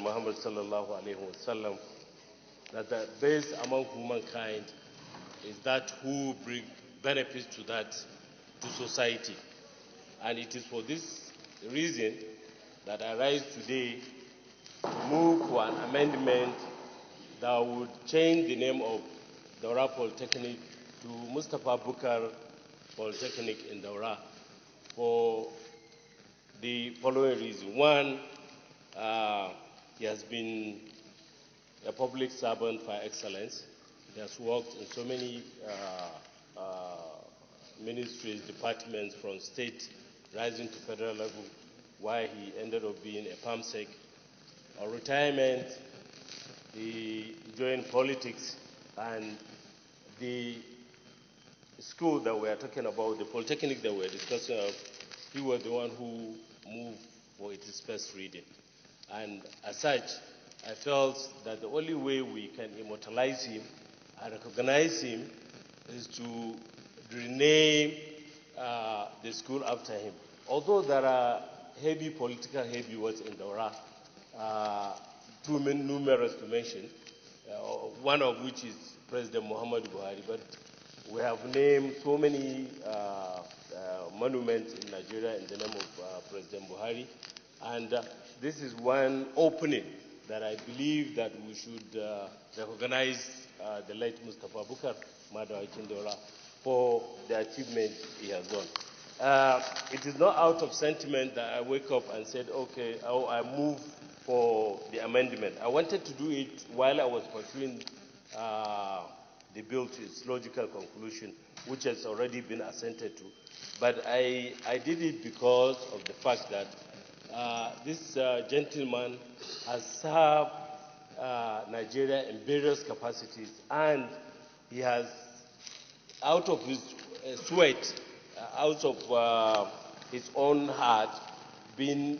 Muhammad sallallahu alaihi wasallam, that the best among humankind is that who bring benefits to society. And it is for this reason that I rise today to move for an amendment that would change the name of Daura Polytechnic to Mustapha Bukar Polytechnic in Daura for the following reason. One, he has been a public servant by excellence. He has worked in so many ministries, departments, from state rising to federal level, while he ended up being a PAMSEC. On retirement, he joined politics, and the school that we are talking about, the polytechnic that we are discussing, he was the one who moved for its first reading. And as such, I felt that the only way we can immortalize him and recognize him is to rename the school after him. Although there are heavy political heavyweights in Daura, too numerous to mention, one of which is President Muhammad Buhari, but we have named so many monuments in Nigeria in the name of President Buhari, and this is one opening that I believe that we should recognize the late Mustapha Bukar Polytechnic for the achievement he has done. It is not out of sentiment that I wake up and said, okay, I move for the amendment. I wanted to do it while I was pursuing the bill to its logical conclusion, which has already been assented to. But I did it because of the fact that this gentleman has served Nigeria in various capacities, and he has, out of his sweat, out of his own heart, been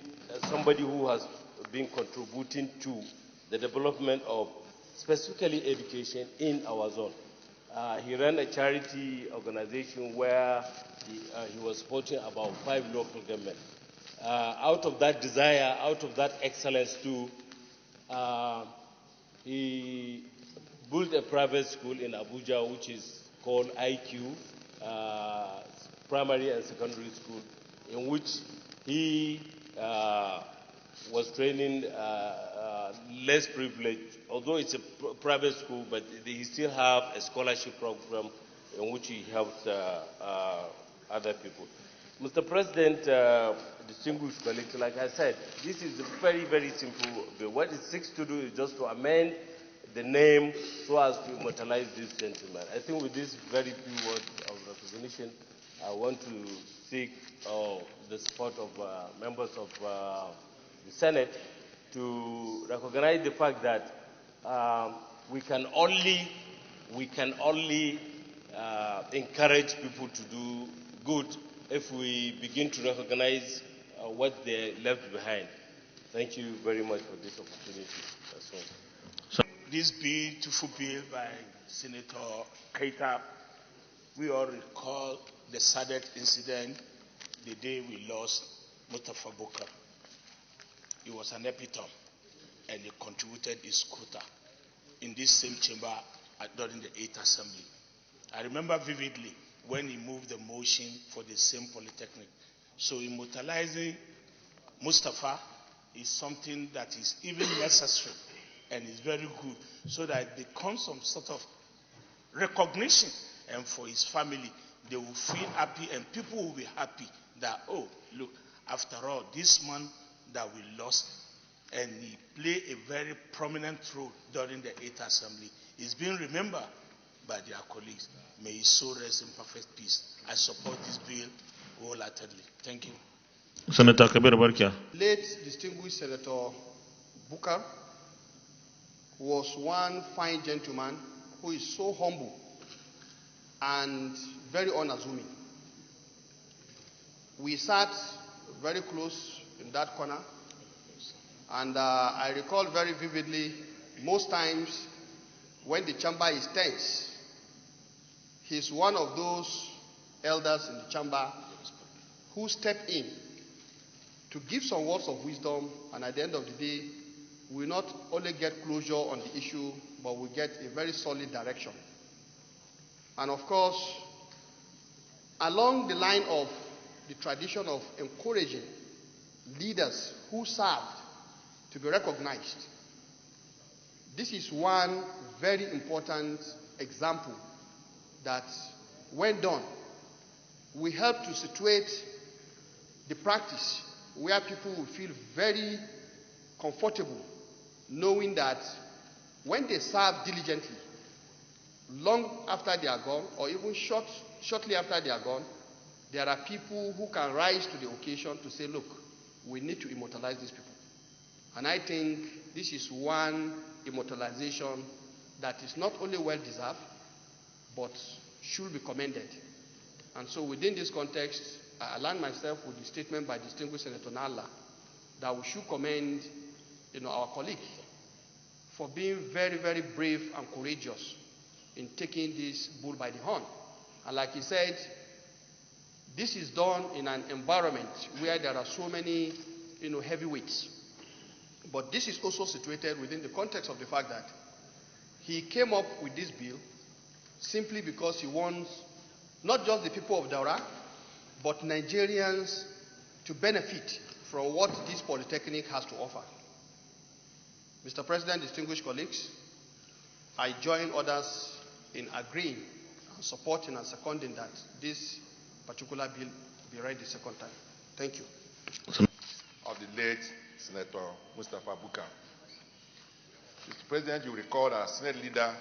somebody who has been contributing to the development of specifically education in our zone. He ran a charity organization where he was supporting about 5 local governments. Out of that desire, out of that excellence too, he built a private school in Abuja, which is called IQ, primary and secondary school, in which he was training less privileged, although it's a private school, but he still have a scholarship program in which he helps other people. Mr. President, distinguished colleagues, like I said, this is a very, very simple bill. What it seeks to do is just to amend the name so as to immortalize this gentleman. I think with these very few words of recognition, I want to seek the support of members of the Senate to recognize the fact that we can only encourage people to do good if we begin to recognize what they left behind. Thank you very much for this opportunity. That's all. So, this beautiful bill by Senator Kaita, we all recall the saddest incident the day we lost Mustapha Bukar. He was an epitome, and he contributed his quota in this same chamber during the 8th Assembly. I remember vividly when he moved the motion for the same polytechnic. So immortalizing Mustapha is something that is even necessary and is very good, so that it becomes some sort of recognition, and for his family, they will feel happy, and people will be happy that, oh, look, after all, this man that we lost, and he played a very prominent role during the 8th Assembly, is being remembered by their colleagues. May his soul rest in perfect peace. I support this bill wholeheartedly. Thank you. Senator Kabir Barkia. Late distinguished Senator Bukar was one fine gentleman who is so humble and very unassuming. We sat very close in that corner, and I recall very vividly, most times when the chamber is tense, he's one of those elders in the chamber who step in to give some words of wisdom, and at the end of the day, we will not only get closure on the issue, but we get a very solid direction. And of course, along the line of the tradition of encouraging leaders who served to be recognized, this is one very important example that, when done, will help to situate the practice where people will feel very comfortable knowing that when they serve diligently, long after they are gone, or even shortly after they are gone, there are people who can rise to the occasion to say, look, we need to immortalize these people. And I think this is one immortalization that is not only well deserved, but should be commended. And so within this context, I align myself with the statement by distinguished Senator Nalla that we should commend our colleague for being very, very brave and courageous in taking this bull by the horn. And like he said, this is done in an environment where there are so many heavyweights. But this is also situated within the context of the fact that he came up with this bill simply because he wants not just the people of Daura, but Nigerians to benefit from what this polytechnic has to offer. Mr. President, distinguished colleagues, I join others in agreeing and supporting and seconding that this particular bill be read the second time. Thank you. Of the late Senator Mustapha Bukar. Mr. President, you recall that as Senate leader,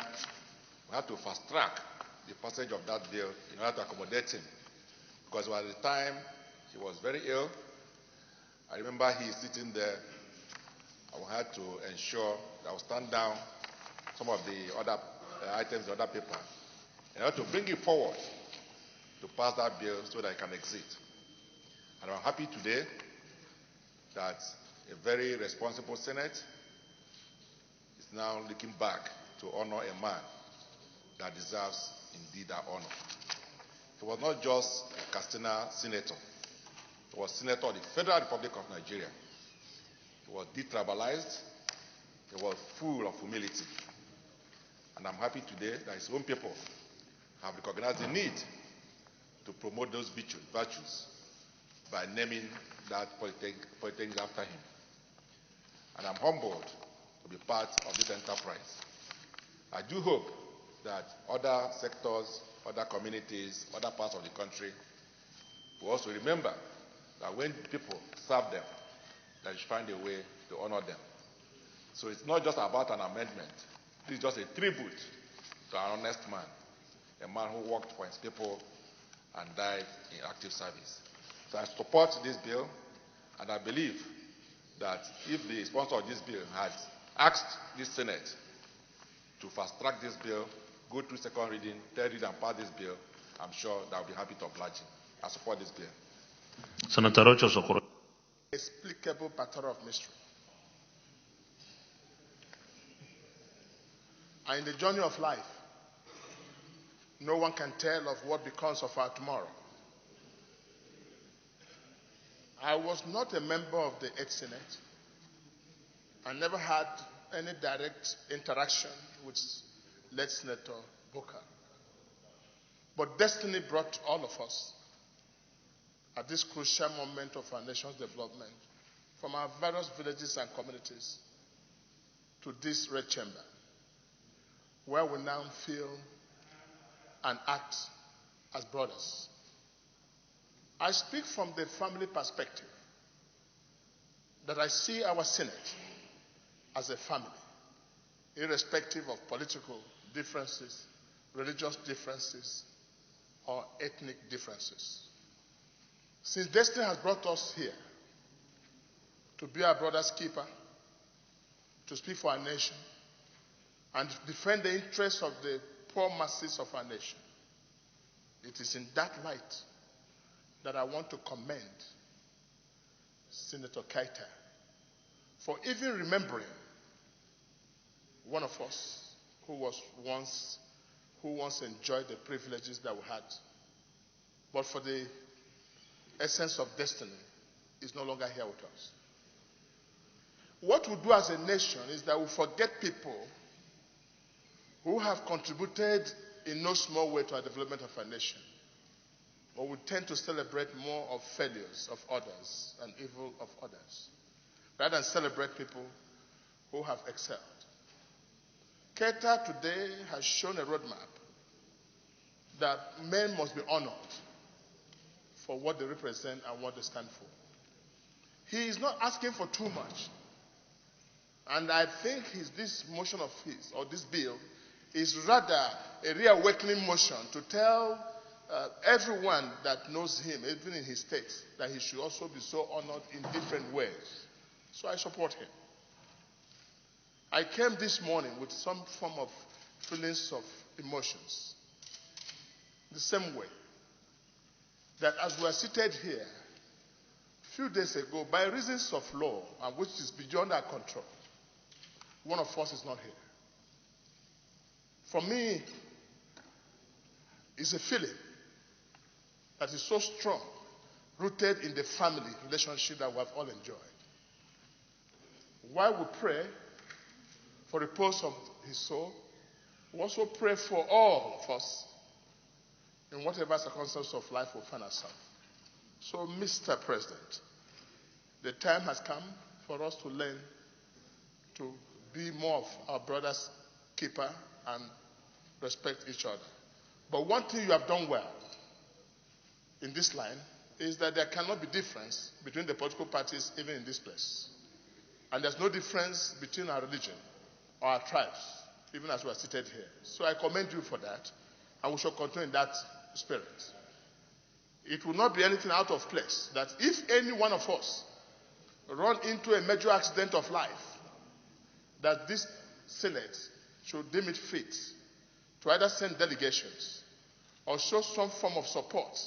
we had to fast track the passage of that bill in order to accommodate him, because by the time he was very ill, I remember he sitting there, and we had to ensure that we stand down some of the other items in the other paper in order to bring it forward to pass that bill so that it can exit. And I'm happy today that a very responsible Senate is now looking back to honor a man that deserves indeed that honor. He was not just a Castina senator. He was senator of the Federal Republic of Nigeria. He was detribalized. He was full of humility. And I'm happy today that his own people have recognized the need to promote those virtues by naming that polytechnic after him. And I'm humbled to be part of this enterprise. I do hope that other sectors, other communities, other parts of the country will also remember that when people serve them, they should find a way to honor them. So it's not just about an amendment. This is just a tribute to an honest man, a man who worked for his people and died in active service. So I support this bill, and I believe that if the sponsor of this bill had asked this Senate to fast-track this bill, go through second reading, third reading, and pass this bill, I'm sure that will be happy to oblige him. I support this bill. Senator Rocho Sokoro. Inexplicable pattern of mystery. And in the journey of life, no one can tell of what becomes of our tomorrow. I was not a member of the 8th Senate. I never had any direct interaction with late Senator Bukar. But destiny brought all of us at this crucial moment of our nation's development from our various villages and communities to this red chamber, where we now feel and act as brothers. I speak from the family perspective that I see our Senate as a family, irrespective of political differences, religious differences, or ethnic differences. Since destiny has brought us here to be our brother's keeper, to speak for our nation, and defend the interests of the poor masses of our nation, it is in that light that I want to commend Senator Kaita for even remembering one of us who once enjoyed the privileges that we had, but for the essence of destiny is no longer here with us. what we do as a nation is that we forget people who have contributed in no small way to our development of our nation. But we tend to celebrate more of failures of others and evil of others, rather than celebrate people who have excelled. Kaita today has shown a roadmap that men must be honored for what they represent and what they stand for. He is not asking for too much. And I think this motion of his, or this bill, is rather a reawakening motion to tell everyone that knows him, even in his state, that he should also be so honored in different ways. So I support him. I came this morning with some form of feelings of emotions. The same way that as we are seated here, a few days ago, by reasons of law, and which is beyond our control, one of us is not here. For me, it's a feeling that is so strong, rooted in the family relationship that we have all enjoyed. While we pray for the repose of his soul, we also pray for all of us in whatever circumstance of life we find ourselves. So, Mr. President, the time has come for us to learn to be more of our brother's keeper and respect each other. But one thing you have done well in this line is that there cannot be difference between the political parties even in this place. And there's no difference between our religion or our tribes, even as we are seated here. So I commend you for that, and we shall continue in that spirit. It will not be anything out of place that if any one of us run into a major accident of life, that this Senate should deem it fit to either send delegations or show some form of support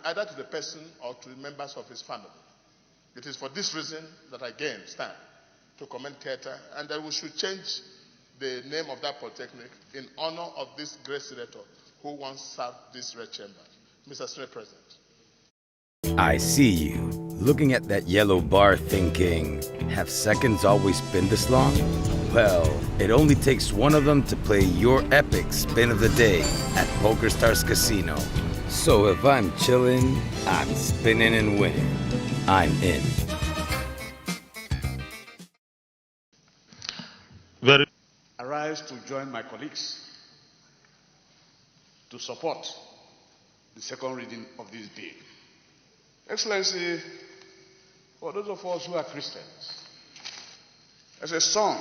either to the person or to the members of his family. It is for this reason that I again stand to commend Kaita, and that we should change the name of that polytechnic in honor of this great senator who once served this red chamber. Mr. Senate President. I see you, looking at that yellow bar thinking, have seconds always been this long? Well, it only takes one of them to play your epic spin of the day at PokerStars Casino. So if I'm chilling, I'm spinning and winning. I'm in. I rise to join my colleagues to support the second reading of this bill. Excellency, for those of us who are Christians, there's a song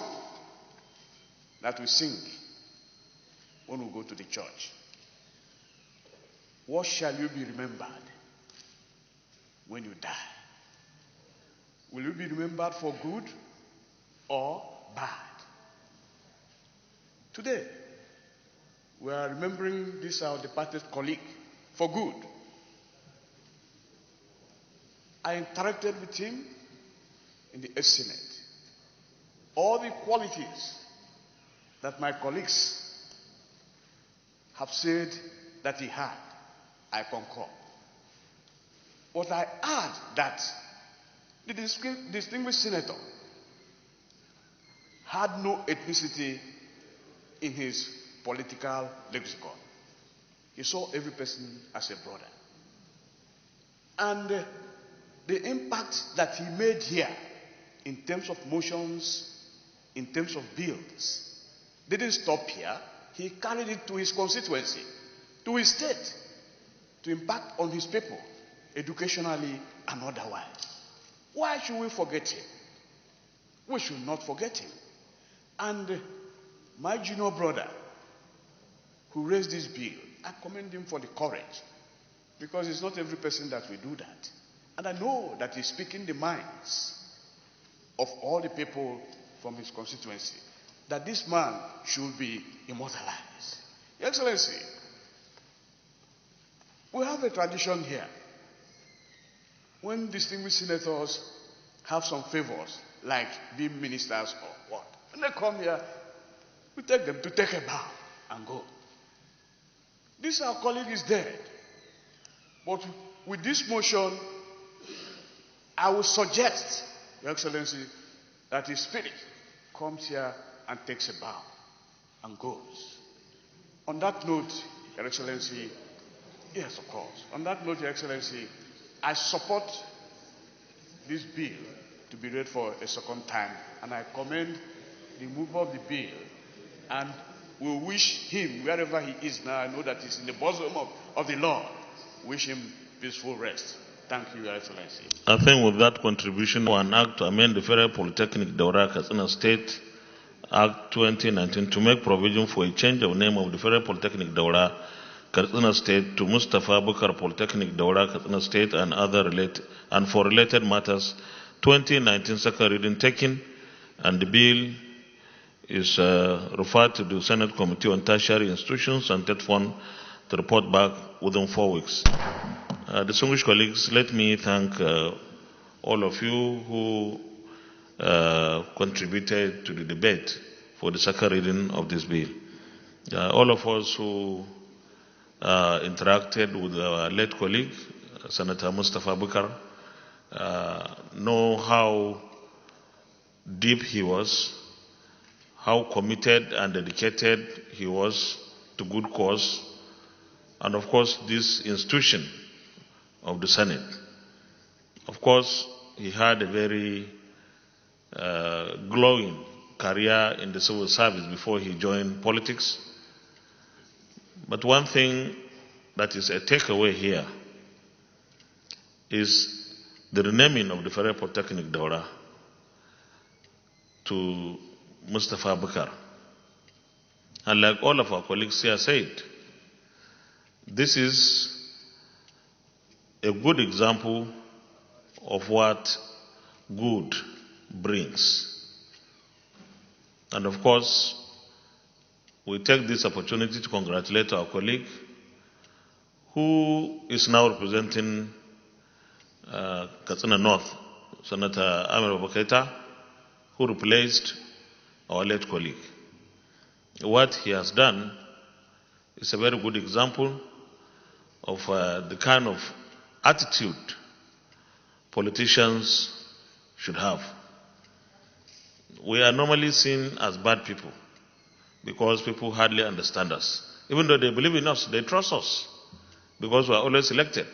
that we sing when we go to the church. What shall you be remembered when you die? Will you be remembered for good or bad? Today, we are remembering this our departed colleague for good. I interacted with him in the Senate. All the qualities that my colleagues have said that he had, I concur. But I add that the distinguished senator had no ethnicity in his political lexicon. He saw every person as a brother. And the impact that he made here in terms of motions, in terms of bills, didn't stop here. He carried it to his constituency, to his state, to impact on his people, educationally and otherwise. Why should we forget him? We should not forget him. And my junior brother, who raised this bill, I commend him for the courage, because it's not every person that will do that. And I know that he's speaking the minds of all the people from his constituency, that this man should be immortalized. Your Excellency, we have a tradition here. When distinguished senators have some favors, like being ministers or what, when they come here, we take them to take a bow and go. This our colleague is dead. But with this motion, I will suggest, Your Excellency, that his spirit comes here and takes a bow and goes. On that note, Your Excellency, yes, of course. On that note, Your Excellency, I support this bill to be read for a second time, and I commend the mover of the bill, and we wish him, wherever he is now, I know that he's in the bosom of the Lord, wish him peaceful rest. Thank you, Your Excellency. I think with that contribution, one act to amend the Federal Polytechnic Daura Katsina State Act 2019 to make provision for a change of name of the Federal Polytechnic Daura Katsina State to Mustapha Bukar Polytechnic Daura Katsina State and for related matters, 2019 second reading taken, and the bill is referred to the Senate Committee on Tertiary Institutions and TED Fund to report back within 4 weeks. Distinguished colleagues, let me thank all of you who contributed to the debate for the second reading of this bill. All of us who interacted with our late colleague, Senator Mustapha Bukar, know how deep he was, how committed and dedicated he was to good cause, and of course this institution of the Senate. Of course, he had a very glowing career in the civil service before he joined politics. But one thing that is a takeaway here is the renaming of the Federal Polytechnic Daura to Mustapha Bukar. And like all of our colleagues here said, this is a good example of what good brings. And of course, we take this opportunity to congratulate our colleague who is now representing Katsina North, Senator Ahmad Babba Kaita, who replaced our late colleague. What he has done is a very good example of the kind of attitude politicians should have. We are normally seen as bad people because people hardly understand us. Even though they believe in us, they trust us because we are always elected.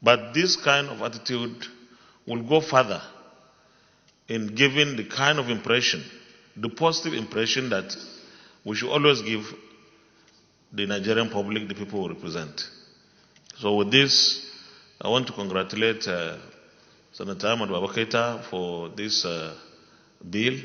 But this kind of attitude will go further in giving the kind of impression, the positive impression that we should always give the Nigerian public, the people who represent. So with this, I want to congratulate Senator Ahmad Babba Kaita for this bill.